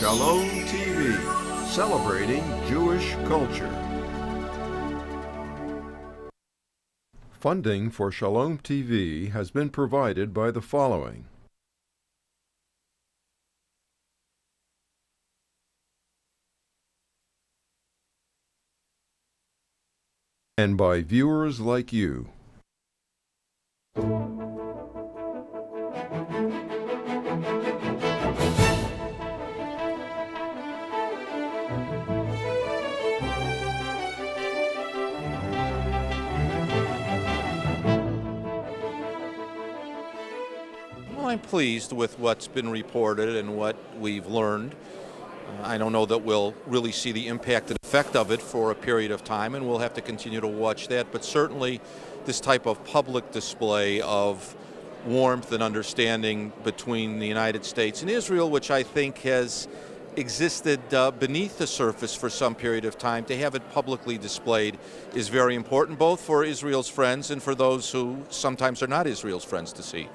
Shalom TV, celebrating Jewish culture. Funding for Shalom TV has been provided by the following. And by viewers like you. I'm pleased with what's been reported and what we've learned. I don't know that we'll really see the impact and effect of it for a period of time, and we'll have to continue to watch that. But certainly this type of public display of warmth and understanding between the United States and Israel, which I think has existed beneath the surface for some period of time, to have it publicly displayed is very important, both for Israel's friends and for those who sometimes are not Israel's friends to see.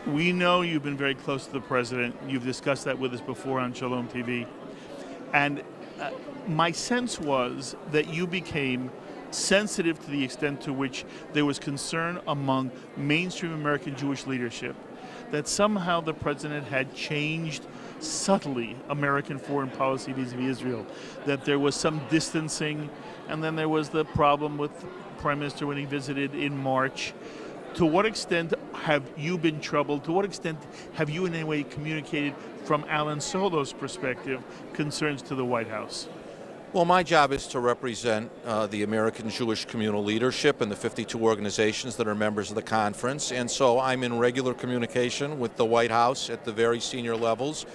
We know you've been very close to the president. You've discussed that with us before on Shalom TV. And my sense was that you became sensitive to the extent to which there was concern among mainstream American Jewish leadership that somehow the president had changed subtly American foreign policy vis-a-vis Israel, that there was some distancing, and then there was the problem with the Prime Minister when he visited in March. To what extent have you been troubled? To what extent have you in any way communicated from Alan Solow's perspective concerns to the White House? Well, my job is to represent the American Jewish communal leadership and the 52 organizations that are members of the conference. And so I'm in regular communication with the White House at the very senior levels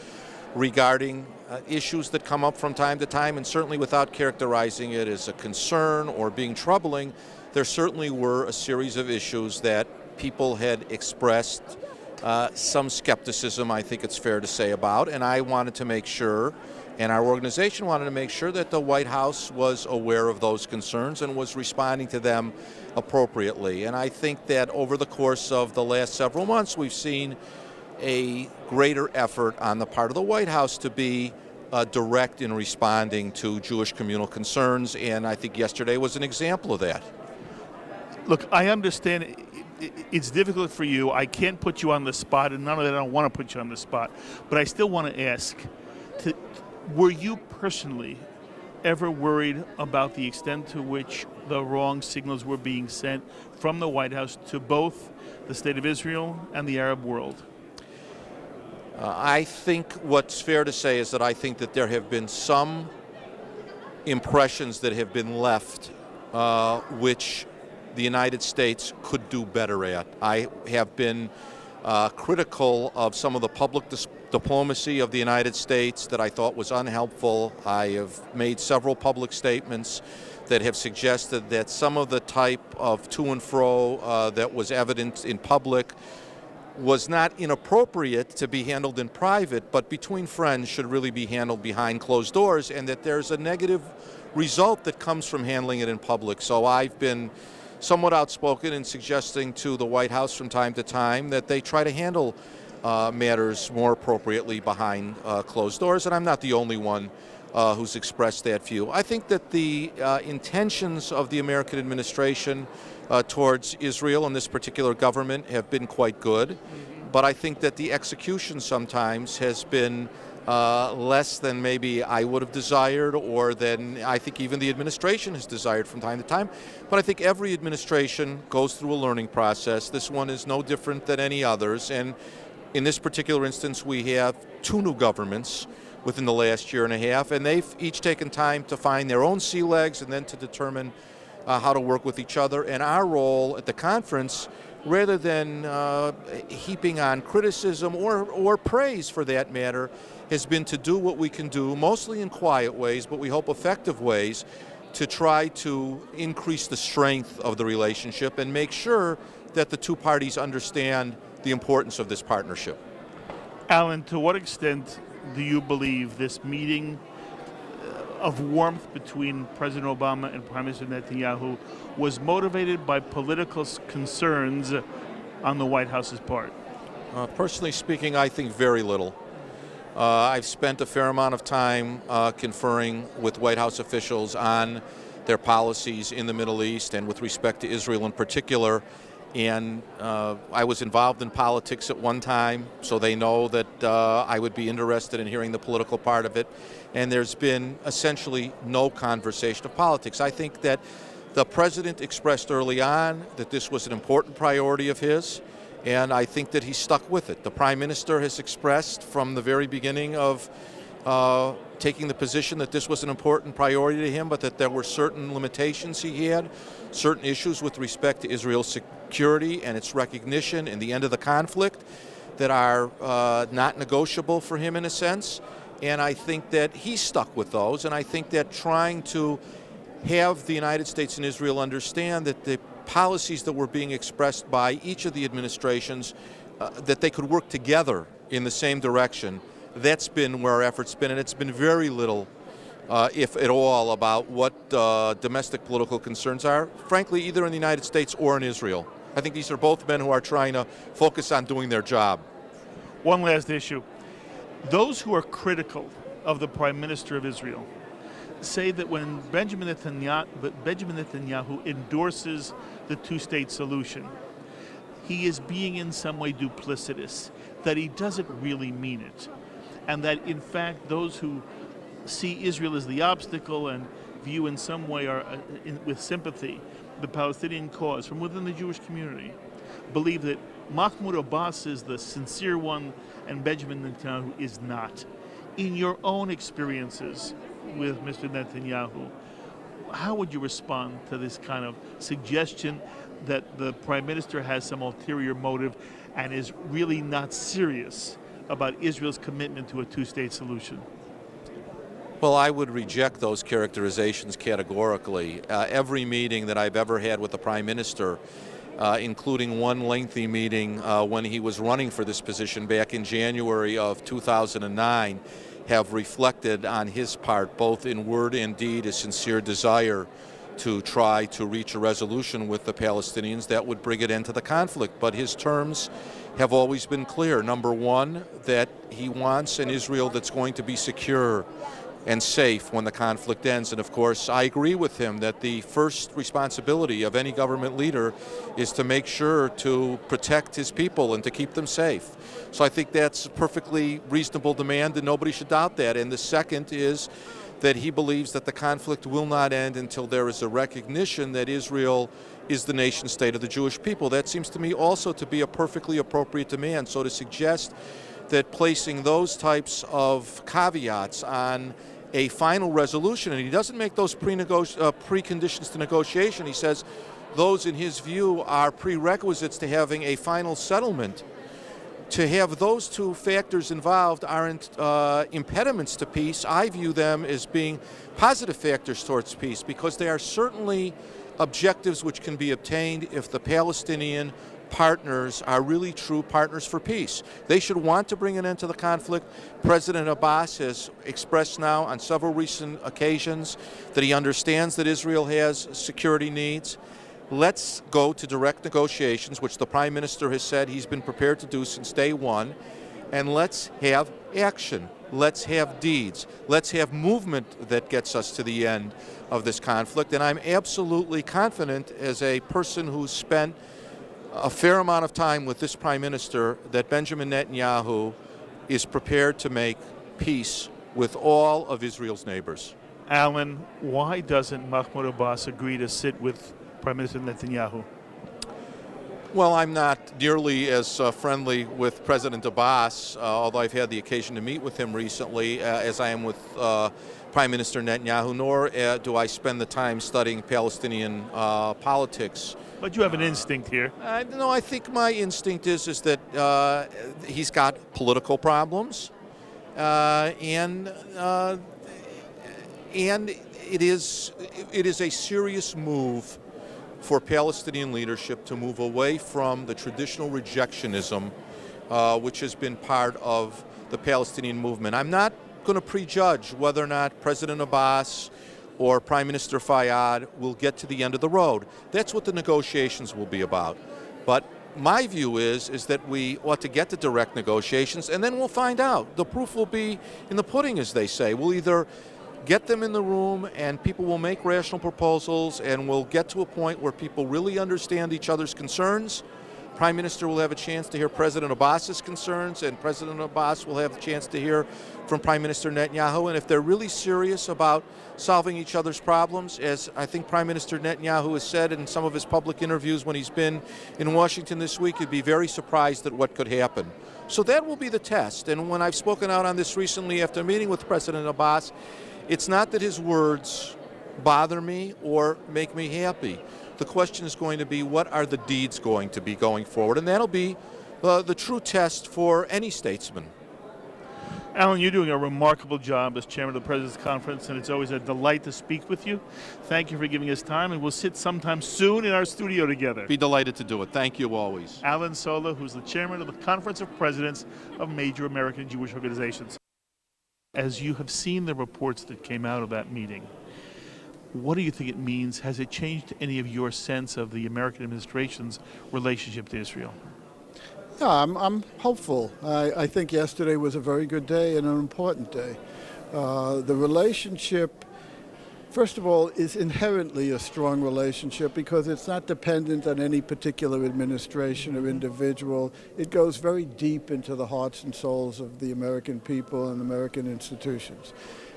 regarding issues that come up from time to time, and certainly without characterizing it as a concern or being troubling. There certainly were a series of issues that people had expressed some skepticism, I think it's fair to say, about, and I wanted to make sure, and our organization wanted to make sure, that the White House was aware of those concerns and was responding to them appropriately. And I think that over the course of the last several months, we've seen a greater effort on the part of the White House to be direct in responding to Jewish communal concerns, and I think yesterday was an example of that. Look, I understand it's difficult for you. I can't put you on the spot, and none of that I don't want to put you on the spot. But I still want to ask, were you personally ever worried about the extent to which the wrong signals were being sent from the White House to both the State of Israel and the Arab world? I think what's fair to say is that I think that there have been some impressions that have been left which the United States could do better at. I have been critical of some of the public diplomacy of the United States that I thought was unhelpful. I have made several public statements that have suggested that some of the type of to and fro that was evident in public was not inappropriate to be handled in private, but between friends should really be handled behind closed doors, and that there's a negative result that comes from handling it in public. So I've been somewhat outspoken in suggesting to the White House from time to time that they try to handle matters more appropriately behind closed doors, and I'm not the only one who's expressed that view. I think that the intentions of the American administration towards Israel and this particular government have been quite good, but I think that the execution sometimes has been less than maybe I would have desired, or than I think even the administration has desired from time to time. But I think every administration goes through a learning process. This one is no different than any others, and in this particular instance we have two new governments within the last year and a half, and they've each taken time to find their own sea legs and then to determine how to work with each other. And our role at the conference, rather than heaping on criticism or praise for that matter, has been to do what we can do, mostly in quiet ways, but we hope effective ways, to try to increase the strength of the relationship and make sure that the two parties understand the importance of this partnership. Alan, to what extent do you believe this meeting of warmth between President Obama and Prime Minister Netanyahu was motivated by political concerns on the White House's part? Personally speaking, I think very little. I've spent a fair amount of time conferring with White House officials on their policies in the Middle East and with respect to Israel in particular. And I was involved in politics at one time, so they know that I would be interested in hearing the political part of it. And there's been essentially no conversation of politics. I think that the president expressed early on that this was an important priority of his, and I think that he stuck with it. The prime minister has expressed from the very beginning of taking the position that this was an important priority to him, but that there were certain limitations he had, certain issues with respect to Israel's security and its recognition and the end of the conflict that are not negotiable for him in a sense. And I think that he stuck with those, and I think that trying to have the United States and Israel understand that the policies that were being expressed by each of the administrations, that they could work together in the same direction, that's been where our effort's been, and it's been very little, if at all, about what domestic political concerns are, frankly, either in the United States or in Israel. I think these are both men who are trying to focus on doing their job. One last issue. Those who are critical of the Prime Minister of Israel say that when Benjamin Netanyahu endorses the two-state solution, he is being in some way duplicitous, that he doesn't really mean it, and that in fact those who see Israel as the obstacle and view in some way with sympathy the Palestinian cause from within the Jewish community believe that Mahmoud Abbas is the sincere one and Benjamin Netanyahu is not. In your own experiences with Mr. Netanyahu, how would you respond to this kind of suggestion that the Prime Minister has some ulterior motive and is really not serious about Israel's commitment to a two-state solution? Well, I would reject those characterizations categorically. Every meeting that I've ever had with the Prime Minister, including one lengthy meeting when he was running for this position back in January of 2009, have reflected on his part, both in word and deed, a sincere desire to try to reach a resolution with the Palestinians that would bring an end to the conflict. But his terms have always been clear. Number one, that he wants an Israel that's going to be secure and safe when the conflict ends. And of course, I agree with him that the first responsibility of any government leader is to make sure to protect his people and to keep them safe. So I think that's a perfectly reasonable demand, and nobody should doubt that. And the second is that he believes that the conflict will not end until there is a recognition that Israel is the nation state of the Jewish people. That seems to me also to be a perfectly appropriate demand. So to suggest that placing those types of caveats on a final resolution, and he doesn't make those preconditions to negotiation. He says those, in his view, are prerequisites to having a final settlement. To have those two factors involved aren't impediments to peace. I view them as being positive factors towards peace, because they are certainly objectives which can be obtained if the Palestinian partners are really true partners for peace. They should want to bring an end to the conflict. President Abbas has expressed now on several recent occasions that he understands that Israel has security needs. Let's go to direct negotiations, which the Prime Minister has said he's been prepared to do since day one, and let's have action. Let's have deeds. Let's have movement that gets us to the end of this conflict. And I'm absolutely confident, as a person who's spent a fair amount of time with this Prime Minister, that Benjamin Netanyahu is prepared to make peace with all of Israel's neighbors. Alan, why doesn't Mahmoud Abbas agree to sit with Prime Minister Netanyahu? Well, I'm not nearly as friendly with President Abbas, although I've had the occasion to meet with him recently, as I am with Prime Minister Netanyahu, nor do I spend the time studying Palestinian politics. But you have an instinct here. No, I think my instinct is that he's got political problems, and it is a serious move for Palestinian leadership to move away from the traditional rejectionism which has been part of the Palestinian movement. I'm not going to prejudge whether or not President Abbas or Prime Minister Fayyad will get to the end of the road. That's what the negotiations will be about. But my view is that we ought to get to direct negotiations, and then we'll find out. The proof will be in the pudding, as they say. We'll either get them in the room and people will make rational proposals, and we'll get to a point where people really understand each other's concerns. Prime Minister will have a chance to hear President Abbas's concerns, and President Abbas will have a chance to hear from Prime Minister Netanyahu. And if they're really serious about solving each other's problems, as I think Prime Minister Netanyahu has said in some of his public interviews when he's been in Washington this week, you'd be very surprised at what could happen. So that will be the test. And when I've spoken out on this recently after meeting with President Abbas, it's not that his words bother me or make me happy. The question is going to be, what are the deeds going to be going forward? And that'll be the true test for any statesman. Alan, you're doing a remarkable job as chairman of the President's Conference, and it's always a delight to speak with you. Thank you for giving us time, and we'll sit sometime soon in our studio together. Be delighted to do it. Thank you always. Alan Solow, who's the chairman of the Conference of Presidents of major American Jewish organizations. As you have seen the reports that came out of that meeting, what do you think it means? Has it changed any of your sense of the American administration's relationship to Israel? Yeah, I'm hopeful. I think yesterday was a very good day and an important day. The relationship, first of all, is inherently a strong relationship because it's not dependent on any particular administration or individual. It goes very deep into the hearts and souls of the American people and American institutions.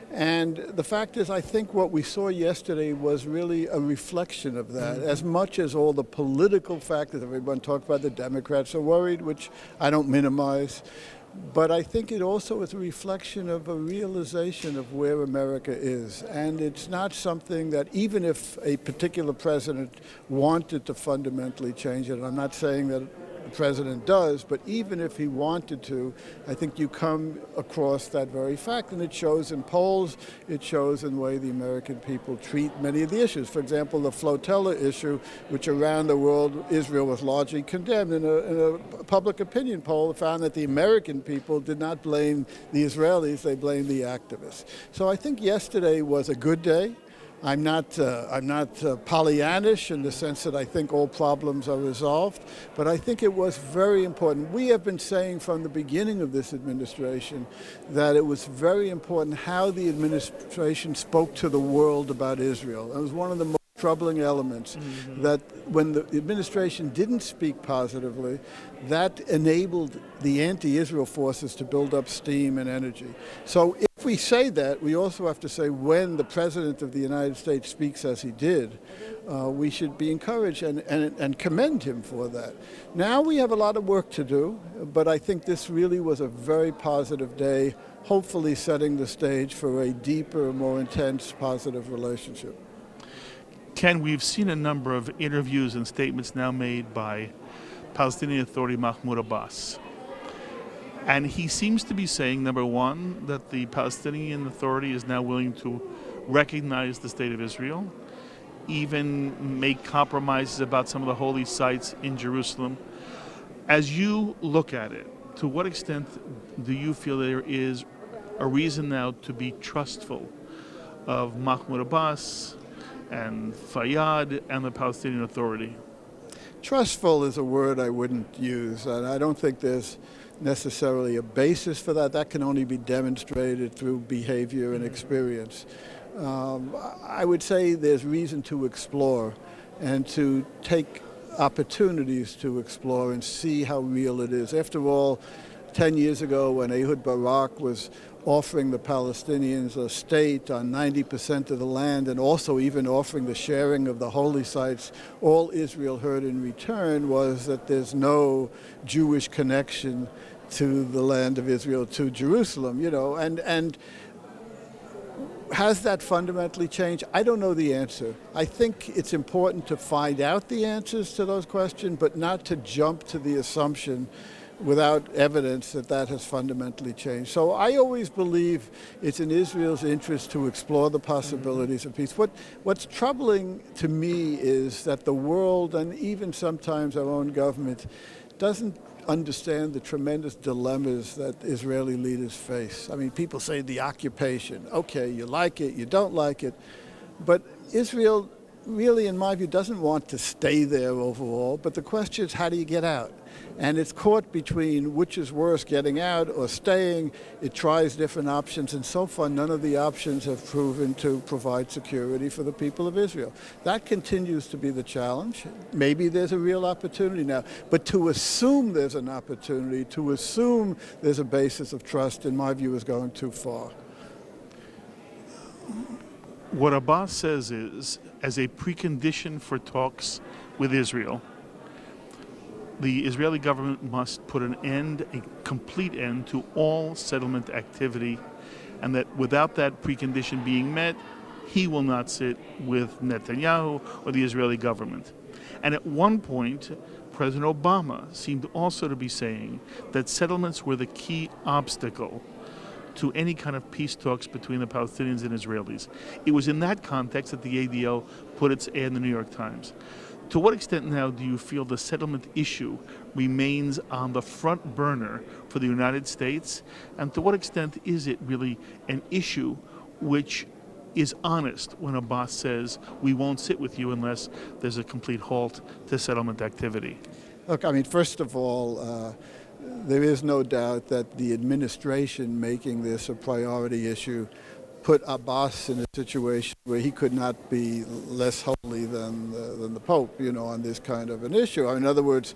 And the fact is, I think what we saw yesterday was really a reflection of that, as much as all the political factors. Everyone talked about the Democrats are worried, which I don't minimize. But I think it also is a reflection of a realization of where America is. And it's not something that, even if a particular president wanted to fundamentally change it, and I'm not saying that the president does, but even if he wanted to, I think you come across that very fact. And it shows in polls, it shows in the way the American people treat many of the issues. For example, the flotilla issue, which around the world Israel was largely condemned. In a public opinion poll, found that the American people did not blame the Israelis, they blamed the activists. So I think yesterday was a good day. I'm not Pollyannish in the sense that I think all problems are resolved, but I think it was very important. We have been saying from the beginning of this administration that it was very important how the administration spoke to the world about Israel. It was one of the most troubling elements, that when the administration didn't speak positively, that enabled the anti-Israel forces to build up steam and energy. So if we say that, we also have to say when the President of the United States speaks as he did, we should be encouraged and commend him for that. Now we have a lot of work to do, but I think this really was a very positive day, hopefully setting the stage for a deeper, more intense, positive relationship. Ken, we've seen a number of interviews and statements now made by Palestinian Authority Mahmoud Abbas. And he seems to be saying, number one, that the Palestinian Authority is now willing to recognize the State of Israel, even make compromises about some of the holy sites in Jerusalem. As you look at it, to what extent do you feel there is a reason now to be trustful of Mahmoud Abbas and Fayyad and the Palestinian Authority? Trustful is a word I wouldn't use, and I don't think there's necessarily a basis for that. That can only be demonstrated through behavior and experience. I would say there's reason to explore and to take opportunities to explore and see how real it is. After all, 10 years ago when Ehud Barak was offering the Palestinians a state on 90% of the land and also even offering the sharing of the holy sites, all Israel heard in return was that there's no Jewish connection to the land of Israel, to Jerusalem, and has that fundamentally changed? I don't know the answer. I think it's important to find out the answers to those questions, but not to jump to the assumption without evidence that that has fundamentally changed. So I always believe it's in Israel's interest to explore the possibilities of peace. What's troubling to me is that the world, and even sometimes our own government, doesn't understand the tremendous dilemmas that Israeli leaders face. I mean, people say the occupation. Okay, you like it, you don't like it. But Israel really, in my view, doesn't want to stay there overall, but the question is, how do you get out? And it's caught between which is worse, getting out or staying. It tries different options, and so far none of the options have proven to provide security for the people of Israel. That continues to be the challenge. Maybe there's a real opportunity now, but to assume there's an opportunity, to assume there's a basis of trust, in my view, is going too far. What Abbas says is, as a precondition for talks with Israel, the Israeli government must put an end, a complete end, to all settlement activity, and that without that precondition being met, he will not sit with Netanyahu or the Israeli government. And at one point, President Obama seemed also to be saying that settlements were the key obstacle to any kind of peace talks between the Palestinians and Israelis. It was in that context that the ADL put its ad in the New York Times. To what extent now do you feel the settlement issue remains on the front burner for the United States? And to what extent is it really an issue which is honest when Abbas says, we won't sit with you unless there's a complete halt to settlement activity? Look, I mean, first of all, there is no doubt that the administration making this a priority issue put Abbas in a situation where he could not be less holy than the Pope, on this kind of an issue. In other words,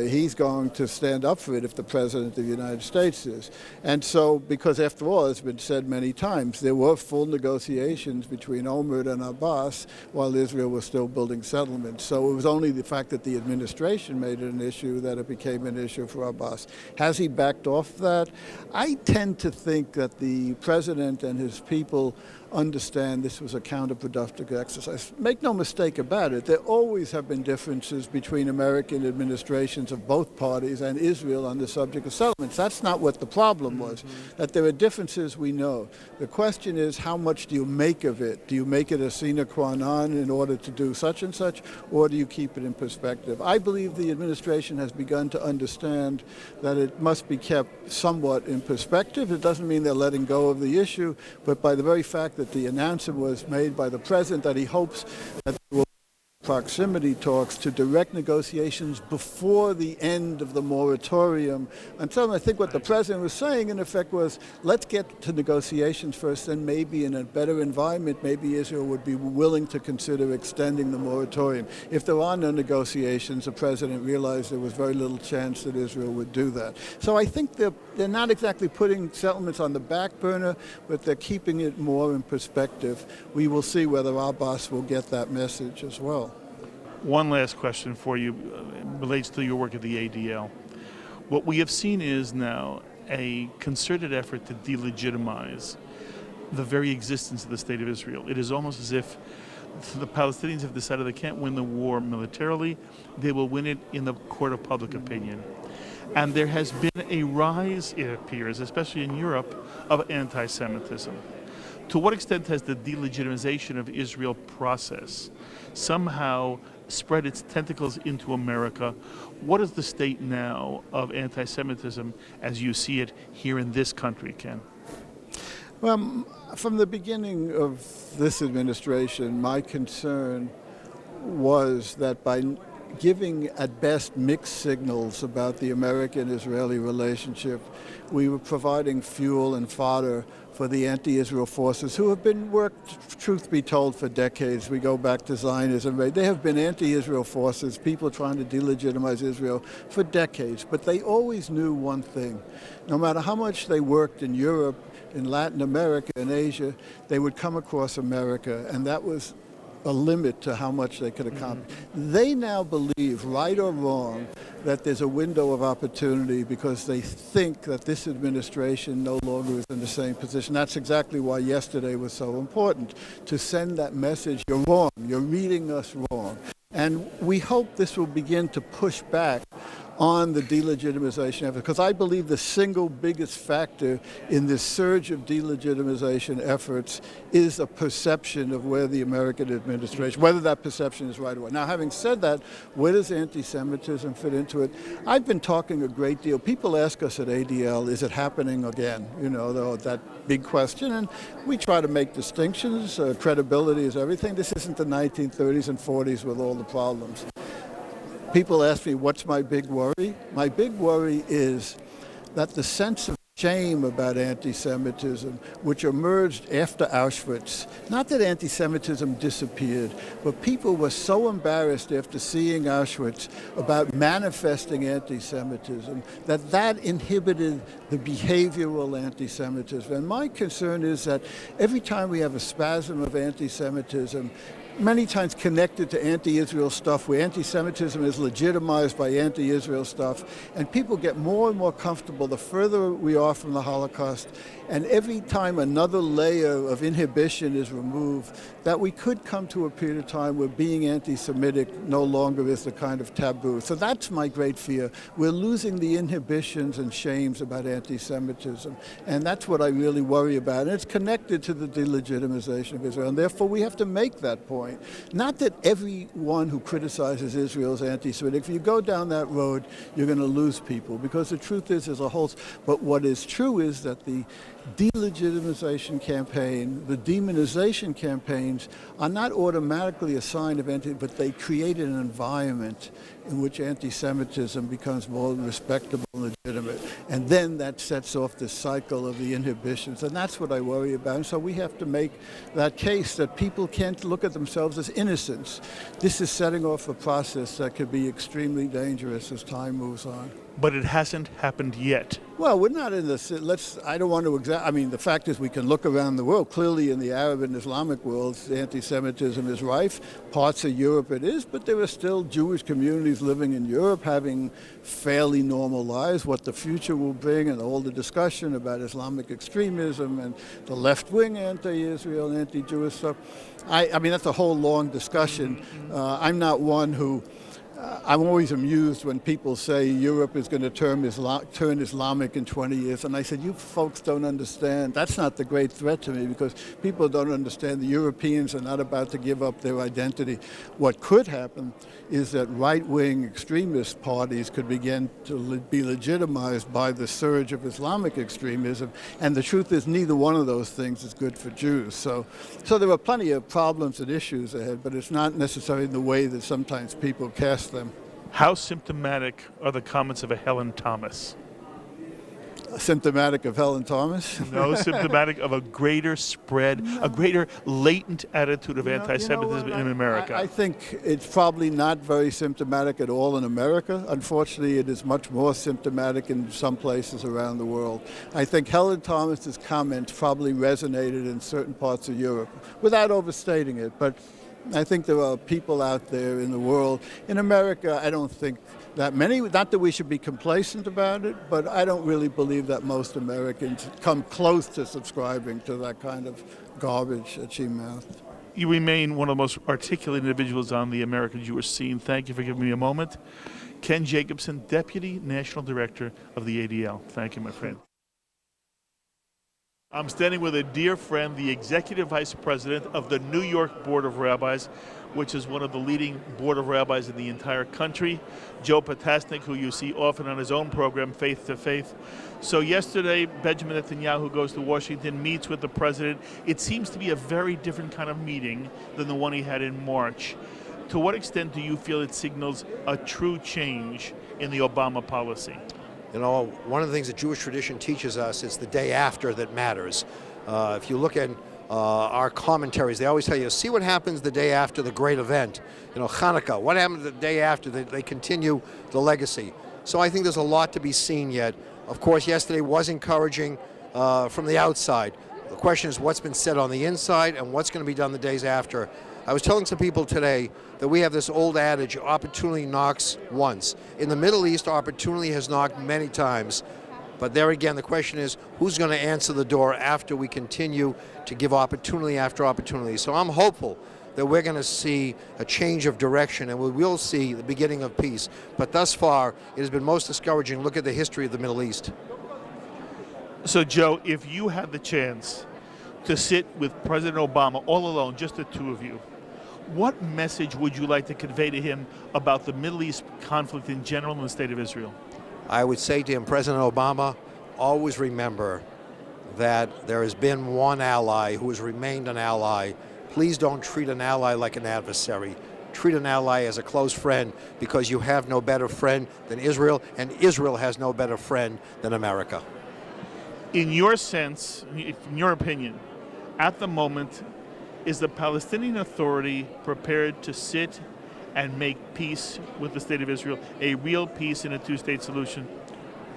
he's going to stand up for it if the President of the United States is. And so, because after all, it's been said many times, there were full negotiations between Omer and Abbas while Israel was still building settlements. So it was only the fact that the administration made it an issue that it became an issue for Abbas. Has he backed off that? I tend to think that the President and his people understand this was a counterproductive exercise. Make no mistake about it, there always have been differences between American administrations of both parties and Israel on the subject of settlements. That's not what the problem was. That there are differences, we know. The question is, how much do you make of it? Do you make it a sine qua non in order to do such and such, or do you keep it in perspective? I believe the administration has begun to understand that it must be kept somewhat in perspective. It doesn't mean they're letting go of the issue, but by the very fact that the announcement was made by the President that he hopes that there will be proximity talks to direct negotiations before the end of the moratorium. And so I think what the President was saying, in effect, was let's get to negotiations first, then maybe in a better environment, maybe Israel would be willing to consider extending the moratorium. If there are no negotiations, the President realized there was very little chance that Israel would do that. So I think they're not exactly putting settlements on the back burner, but they're keeping it more in perspective. We will see whether Abbas will get that message as well. One last question for you relates to your work at the ADL. What we have seen is now a concerted effort to delegitimize the very existence of the State of Israel. It is almost as if the Palestinians have decided they can't win the war militarily, they will win it in the court of public opinion. And there has been a rise, it appears, especially in Europe, of anti-Semitism. To what extent has the delegitimization of Israel process somehow spread its tentacles into America? What is the state now of anti-Semitism as you see it here in this country, Ken? Well, from the beginning of this administration, my concern was that by giving at best mixed signals about the American-Israeli relationship, we were providing fuel and fodder for the anti-Israel forces who have been worked, truth be told, for decades. We go back to Zionism. They have been anti-Israel forces, people trying to delegitimize Israel for decades. But they always knew one thing. No matter how much they worked in Europe, in Latin America, in Asia, they would come across America, and that was a limit to how much they could accomplish. They now believe, right or wrong, that there's a window of opportunity because they think that this administration no longer is in the same position. That's exactly why yesterday was so important, to send that message, you're wrong, you're reading us wrong. And we hope this will begin to push back on the delegitimization effort, because I believe the single biggest factor in this surge of delegitimization efforts is a perception of where the American administration, whether that perception is right or wrong. Now, having said that, where does anti-Semitism fit into it? I've been talking a great deal. People ask us at ADL, is it happening again? You know, that big question, and we try to make distinctions. Credibility is everything. This isn't the 1930s and 40s with all the problems. People ask me, what's my big worry? My big worry is that the sense of shame about anti-Semitism, which emerged after Auschwitz, not that anti-Semitism disappeared, but people were so embarrassed after seeing Auschwitz about manifesting anti-Semitism that inhibited the behavioral anti-Semitism. And my concern is that every time we have a spasm of anti-Semitism, many times connected to anti-Israel stuff, where anti-Semitism is legitimized by anti-Israel stuff, and people get more and more comfortable the further we are from the Holocaust, and every time another layer of inhibition is removed, that we could come to a period of time where being anti-Semitic no longer is the kind of taboo. So that's my great fear. We're losing the inhibitions and shames about anti-Semitism, and that's what I really worry about. And it's connected to the delegitimization of Israel, and therefore we have to make that point. Not that everyone who criticizes Israel is anti-Semitic. If you go down that road, you're going to lose people, because the truth is there's a whole... But what is true is that the delegitimization campaign, the demonization campaigns are not automatically a sign of but they created an environment in which anti-Semitism becomes more respectable and legitimate. And then that sets off this cycle of the inhibitions. And that's what I worry about. And so we have to make that case that people can't look at themselves as innocents. This is setting off a process that could be extremely dangerous as time moves on. But it hasn't happened yet. Well, we're not in this. I don't want to. I mean, the fact is, we can look around the world. Clearly, in the Arab and Islamic worlds, anti-Semitism is rife. Parts of Europe it is, but there are still Jewish communities living in Europe having fairly normal lives. What the future will bring, and all the discussion about Islamic extremism and the left-wing anti-Israel, anti-Jewish stuff. I mean, that's a whole long discussion. I'm not one who. I'm always amused when people say Europe is going to turn Islamic in 20 years. And I said, you folks don't understand. That's not the great threat to me, because people don't understand the Europeans are not about to give up their identity. What could happen is that right-wing extremist parties could begin to be legitimized by the surge of Islamic extremism. And the truth is, neither one of those things is good for Jews. So there are plenty of problems and issues ahead, but it's not necessarily in the way that sometimes people cast them. How symptomatic are the comments of a Helen Thomas? Symptomatic of Helen Thomas? No, symptomatic of a greater spread, a greater latent attitude of anti-Semitism in America. I think it's probably not very symptomatic at all in America. Unfortunately, it is much more symptomatic in some places around the world. I think Helen Thomas's comments probably resonated in certain parts of Europe, without overstating it. But I think there are people out there in the world. In America, I don't think that many, not that we should be complacent about it, but I don't really believe that most Americans come close to subscribing to that kind of garbage that she mouthed. You remain one of the most articulate individuals on the American Jewish scene. Thank you for giving me a moment. Ken Jacobson, Deputy National Director of the ADL. Thank you, my friend. I'm standing with a dear friend, the Executive Vice President of the New York Board of Rabbis, which is one of the leading board of rabbis in the entire country, Joe Potasnik, who you see often on his own program, Faith to Faith. So yesterday, Benjamin Netanyahu goes to Washington, meets with the president. It seems to be a very different kind of meeting than the one he had in March. To what extent do you feel it signals a true change in the Obama policy? You know, one of the things that Jewish tradition teaches us is the day after that matters. If you look at our commentaries, they always tell you, see what happens the day after the great event. You know, Hanukkah, what happens the day after? They continue the legacy. So I think there's a lot to be seen yet. Of course, yesterday was encouraging from the outside. The question is what's been said on the inside and what's going to be done the days after. I was telling some people today that we have this old adage, opportunity knocks once. In the Middle East, opportunity has knocked many times. But there again, the question is, who's going to answer the door after we continue to give opportunity after opportunity? So I'm hopeful that we're going to see a change of direction and we will see the beginning of peace. But thus far, it has been most discouraging. Look at the history of the Middle East. So, Joe, if you had the chance to sit with President Obama all alone, just the two of you, what message would you like to convey to him about the Middle East conflict in general and the state of Israel? I would say to him, President Obama, always remember that there has been one ally who has remained an ally. Please don't treat an ally like an adversary. Treat an ally as a close friend, because you have no better friend than Israel, and Israel has no better friend than America. In your sense, in your opinion, at the moment, is the Palestinian Authority prepared to sit and make peace with the state of Israel, a real peace in a two-state solution?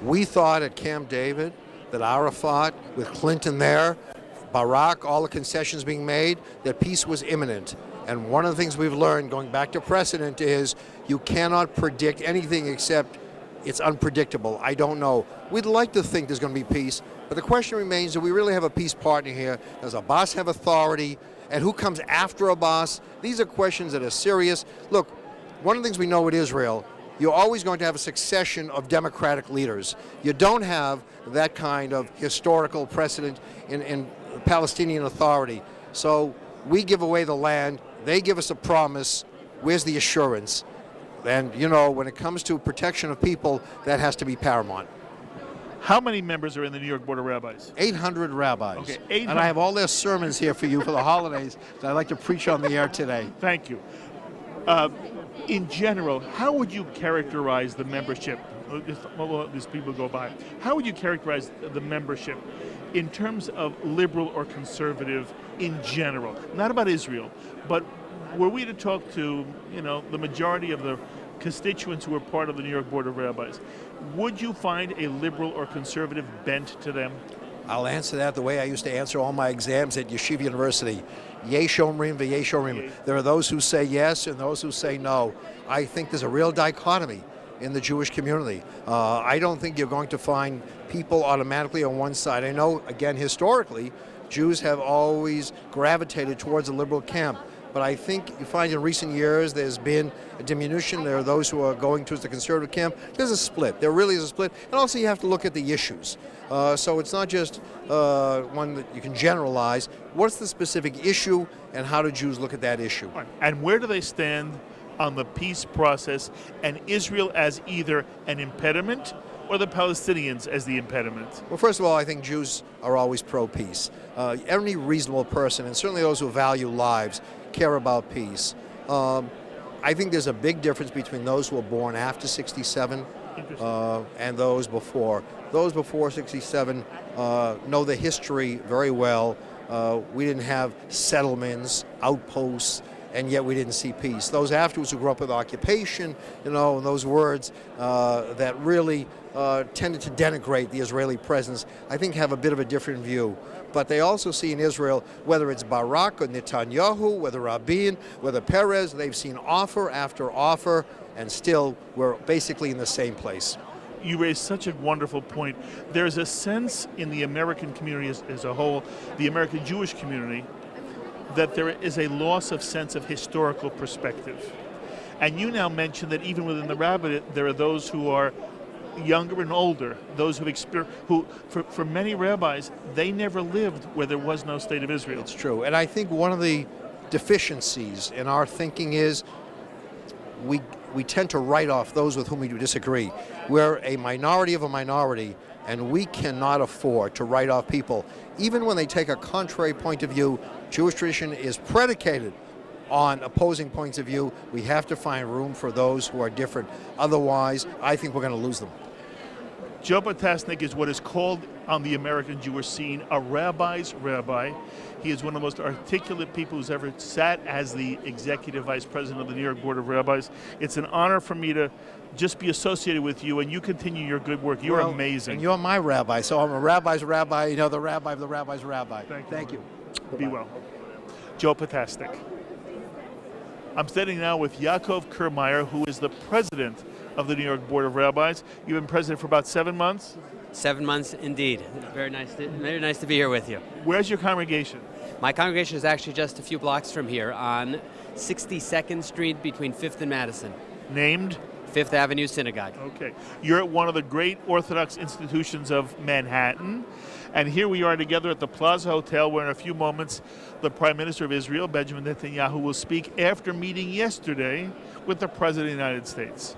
We thought at Camp David that Arafat, with Clinton there, Barak, all the concessions being made, that peace was imminent. And one of the things we've learned, going back to precedent, is you cannot predict anything except it's unpredictable. I don't know. We'd like to think there's going to be peace, but the question remains, do we really have a peace partner here? Does Abbas have authority? And who comes after Abbas? These are questions that are serious. Look, one of the things we know with Israel, you're always going to have a succession of democratic leaders. You don't have that kind of historical precedent in Palestinian Authority. So we give away the land, they give us a promise. Where's the assurance? And, you know, when it comes to protection of people, that has to be paramount. How many members are in the New York Board of Rabbis? 800 rabbis. Okay, 800. And I have all their sermons here for you for the holidays that I'd like to preach on the air today. Thank you. In general, how would you characterize the membership? These people go by. How would you characterize the membership in terms of liberal or conservative in general? Not about Israel, but were we to talk to, the majority of the constituents who are part of the New York Board of Rabbis, would you find a liberal or conservative bent to them? I'll answer that the way I used to answer all my exams at Yeshiva University. Yesh omrim v'yesh omrim. There are those who say yes and those who say no. I think there's a real dichotomy in the Jewish community. I don't think you're going to find people automatically on one side. I know, again, historically, Jews have always gravitated towards the liberal camp. But I think you find in recent years there's been a diminution. There are those who are going towards the conservative camp. There's a split. There really is a split. And also you have to look at the issues. So it's not just one that you can generalize. What's the specific issue and how do Jews look at that issue? And where do they stand on the peace process and Israel as either an impediment or the Palestinians as the impediment? Well, first of all, I think Jews are always pro-peace. Every reasonable person, and certainly those who value lives, care about peace. I think there's a big difference between those who were born after 67 and those before. Those before 67 know the history very well. We didn't have settlements, outposts, and yet we didn't see peace. Those afterwards who grew up with occupation, and those words that really tended to denigrate the Israeli presence, I think have a bit of a different view. But they also see in Israel, whether it's Barak or Netanyahu, whether Rabin, whether Perez, they've seen offer after offer, and still we're basically in the same place. You raise such a wonderful point. There's a sense in the American community as a whole, the American Jewish community, that there is a loss of sense of historical perspective. And you now mentioned that even within the rabbinate, there are those who are younger and older, those who've experienced, who, for many rabbis, they never lived where there was no state of Israel. It's true. And I think one of the deficiencies in our thinking is we tend to write off those with whom we disagree. We're a minority of a minority, and we cannot afford to write off people. Even when they take a contrary point of view, Jewish tradition is predicated on opposing points of view. We have to find room for those who are different. Otherwise, I think we're going to lose them. Joe Potasnik is what is called on the American Jewish scene a rabbi's rabbi. He is one of the most articulate people who's ever sat as the executive vice president of the New York Board of Rabbis. It's an honor for me to just be associated with you, and you continue your good work. You're amazing. And you're my rabbi, so I'm a rabbi's rabbi, the rabbi of the rabbi's rabbi. Thank you. Be well. Joe Potasnik. I'm standing now with Yaakov Kermaier, who is the president of the New York Board of Rabbis. You've been president for about 7 months. 7 months indeed. Very nice to be here with you. Where's your congregation? My congregation is actually just a few blocks from here on 62nd Street between 5th and Madison. Named? 5th Avenue Synagogue. Okay. You're at one of the great Orthodox institutions of Manhattan. And here we are together at the Plaza Hotel, where in a few moments the Prime Minister of Israel, Benjamin Netanyahu, will speak after meeting yesterday with the President of the United States.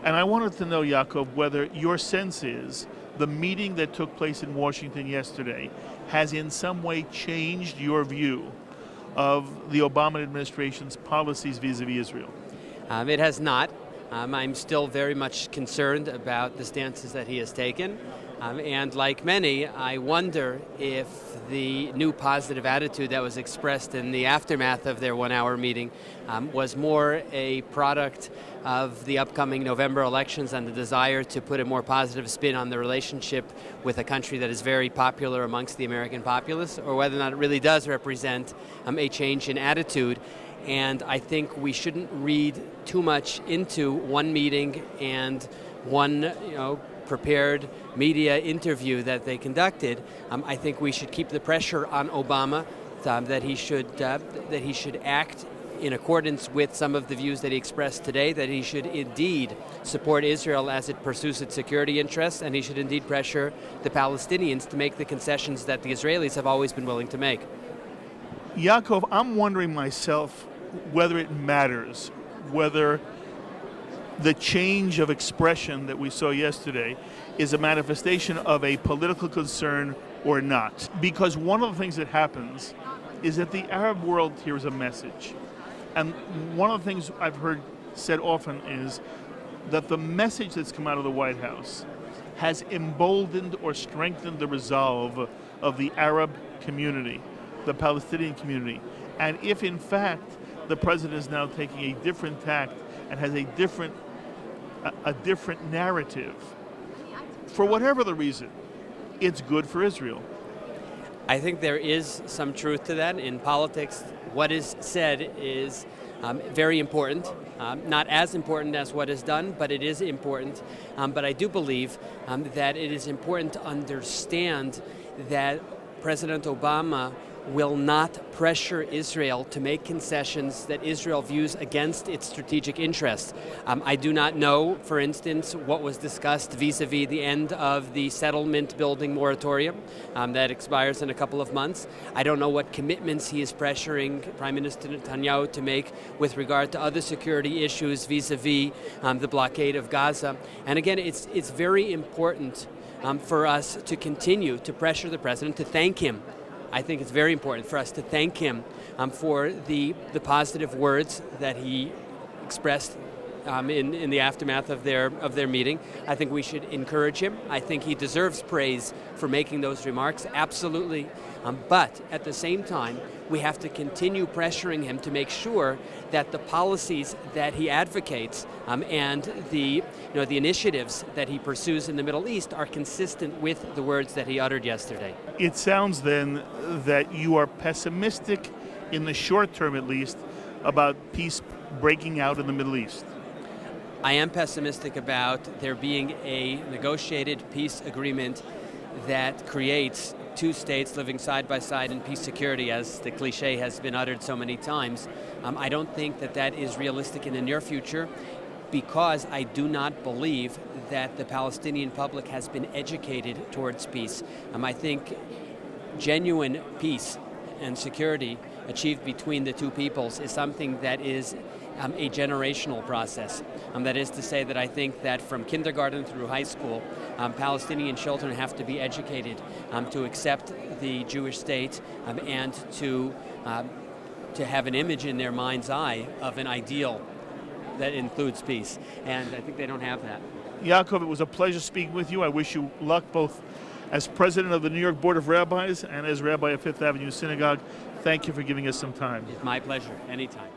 And I wanted to know, Yaakov, whether your sense is the meeting that took place in Washington yesterday has in some way changed your view of the Obama administration's policies vis-a-vis Israel. It has not. I'm still very much concerned about the stances that he has taken. And like many, I wonder if the new positive attitude that was expressed in the aftermath of their 1 hour meeting was more a product of the upcoming November elections and the desire to put a more positive spin on the relationship with a country that is very popular amongst the American populace, or whether or not it really does represent a change in attitude. And I think we shouldn't read too much into one meeting and one, prepared media interview that they conducted. I think we should keep the pressure on Obama that he should act in accordance with some of the views that he expressed today, that he should indeed support Israel as it pursues its security interests, and he should indeed pressure the Palestinians to make the concessions that the Israelis have always been willing to make. Yaakov, I'm wondering myself whether it matters, whether the change of expression that we saw yesterday is a manifestation of a political concern or not. Because one of the things that happens is that the Arab world hears a message. And one of the things I've heard said often is that the message that's come out of the White House has emboldened or strengthened the resolve of the Arab community, the Palestinian community. And if in fact the president is now taking a different tact and has a different narrative, for whatever the reason, it's good for Israel. I think there is some truth to that. In politics, what is said is very important. Not as important as what is done, but it is important. But I do believe that it is important to understand that President Obama will not pressure Israel to make concessions that Israel views against its strategic interests. I do not know, for instance, what was discussed vis-a-vis the end of the settlement building moratorium that expires in a couple of months. I don't know what commitments he is pressuring Prime Minister Netanyahu to make with regard to other security issues vis-a-vis the blockade of Gaza. And again, it's very important for us to continue to pressure the president, to thank him. I think it's very important for us to thank him for the positive words that he expressed in the aftermath of their meeting. I think we should encourage him. I think he deserves praise for making those remarks, absolutely. But at the same time, we have to continue pressuring him to make sure that the policies that he advocates and the initiatives that he pursues in the Middle East are consistent with the words that he uttered yesterday. It sounds then that you are pessimistic, in the short term at least, about peace breaking out in the Middle East. I am pessimistic about there being a negotiated peace agreement that creates two states living side by side in peace security, as the cliche has been uttered so many times. I don't think that is realistic in the near future, because I do not believe that the Palestinian public has been educated towards peace. I think genuine peace and security achieved between the two peoples is something that is a generational process. That is to say that I think that from kindergarten through high school, Palestinian children have to be educated to accept the Jewish state and to have an image in their mind's eye of an ideal that includes peace. And I think they don't have that. Yaakov, it was a pleasure speaking with you. I wish you luck both as president of the New York Board of Rabbis and as rabbi of Fifth Avenue Synagogue. Thank you for giving us some time. It's my pleasure. Anytime.